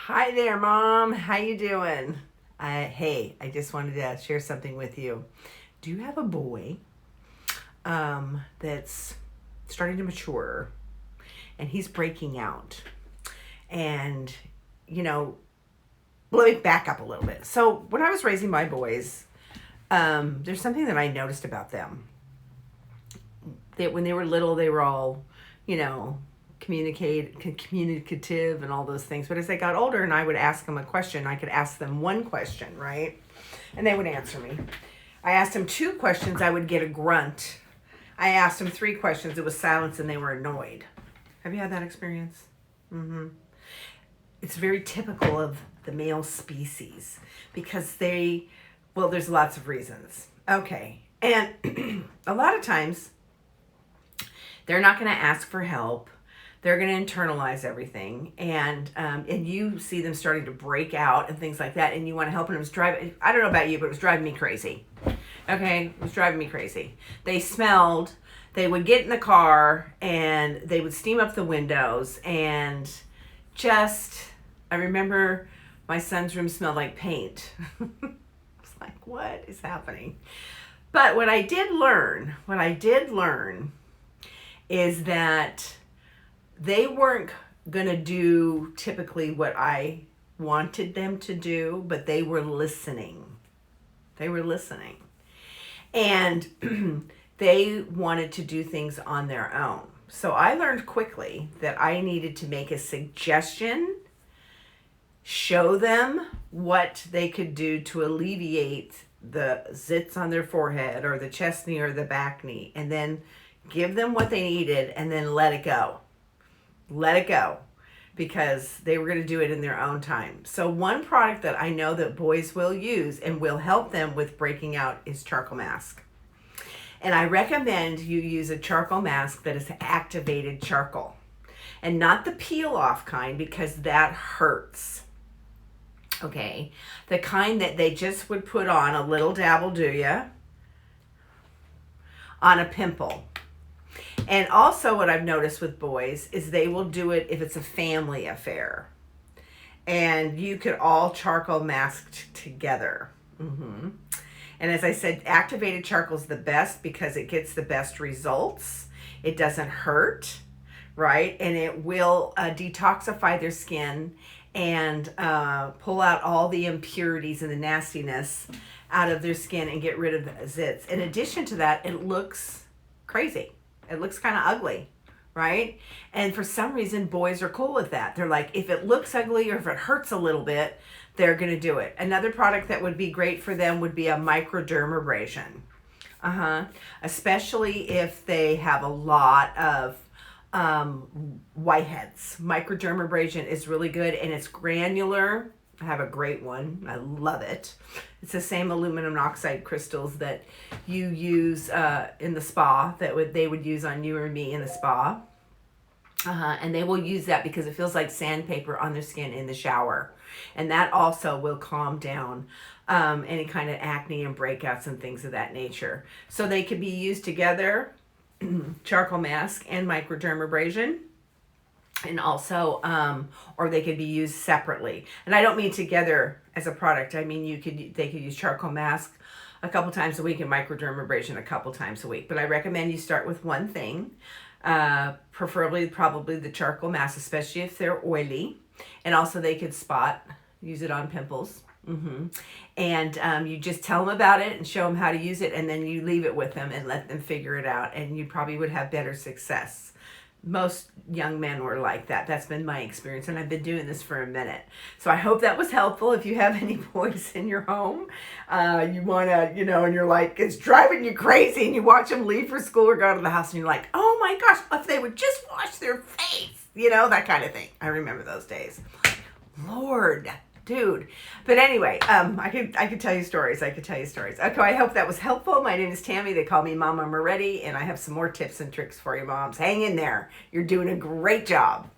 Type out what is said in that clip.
Hi there, Mom. How you doing? Hey, I just wanted to share something with you. Do you have a boy that's starting to mature and he's breaking out? And, you know, let me back up a little bit. So when I was raising my boys, there's something that I noticed about them. That when they were little, they were all, you know, communicative and all those things. But as they got older and I would ask them a question, I could ask them one question, right? And they would answer me. I asked them two questions, I would get a grunt. I asked them three questions, it was silence and they were annoyed. Have you had that experience? It's very typical of the male species because there's lots of reasons. Okay. And a lot of times they're not going to ask for help. They're going to internalize everything, and you see them starting to break out and things like that, and you want to help them. I don't know about you, but it was driving me crazy. Okay, it was driving me crazy. They smelled. They would get in the car and they would steam up the windows, and I remember my son's room smelled like paint. It's like, what is happening? But what I did learn is that they weren't going to do typically what I wanted them to do, but they were listening. And they wanted to do things on their own. So I learned quickly that I needed to make a suggestion, show them what they could do to alleviate the zits on their forehead or the chest knee or the back knee, and then give them what they needed and then let it go. Because they were going to do it in their own time. So one product that I know that boys will use and will help them with breaking out is charcoal mask. And I recommend you use a charcoal mask that is activated charcoal and not the peel off kind, because that hurts. Okay. The kind that they just would put on a little dab will do ya on a pimple. And also what I've noticed with boys is they will do it if it's a family affair. And you could all charcoal mask together. And as I said, activated charcoal is the best because it gets the best results. It doesn't hurt, right? And it will detoxify their skin and pull out all the impurities and the nastiness out of their skin and get rid of the zits. In addition to that, it looks crazy. It looks kind of ugly, right? And for some reason, boys are cool with that. They're like, if it looks ugly or if it hurts a little bit, they're going to do it. Another product that would be great for them would be a microdermabrasion. Especially if they have a lot of whiteheads. Microdermabrasion is really good, and it's granular. I have a great one. I love it. It's the same aluminum oxide crystals that you use in the spa they would use on you or me in the spa. And they will use that because it feels like sandpaper on their skin in the shower. And that also will calm down any kind of acne and breakouts and things of that nature. So they could be used together, charcoal mask and microdermabrasion. And also, or they could be used separately. And I don't mean together as a product. I mean, they could use charcoal mask a couple times a week and microdermabrasion a couple times a week. But I recommend you start with one thing, probably the charcoal mask, especially if they're oily. And also they could use it on pimples. And you just tell them about it and show them how to use it, and then you leave it with them and let them figure it out, and you probably would have better success. Most young men were like that. That's been my experience, and I've been doing this for a minute. So I hope that was helpful. If you have any boys in your home, you want to, and you're like, it's driving you crazy, and you watch them leave for school or go to the house, and you're like, oh my gosh, if they would just wash their face, that kind of thing. I remember those days. Lord, dude. But anyway, I could tell you stories. Okay, I hope that was helpful. My name is Tammy. They call me Mama Moretti, and I have some more tips and tricks for you moms. Hang in there. You're doing a great job.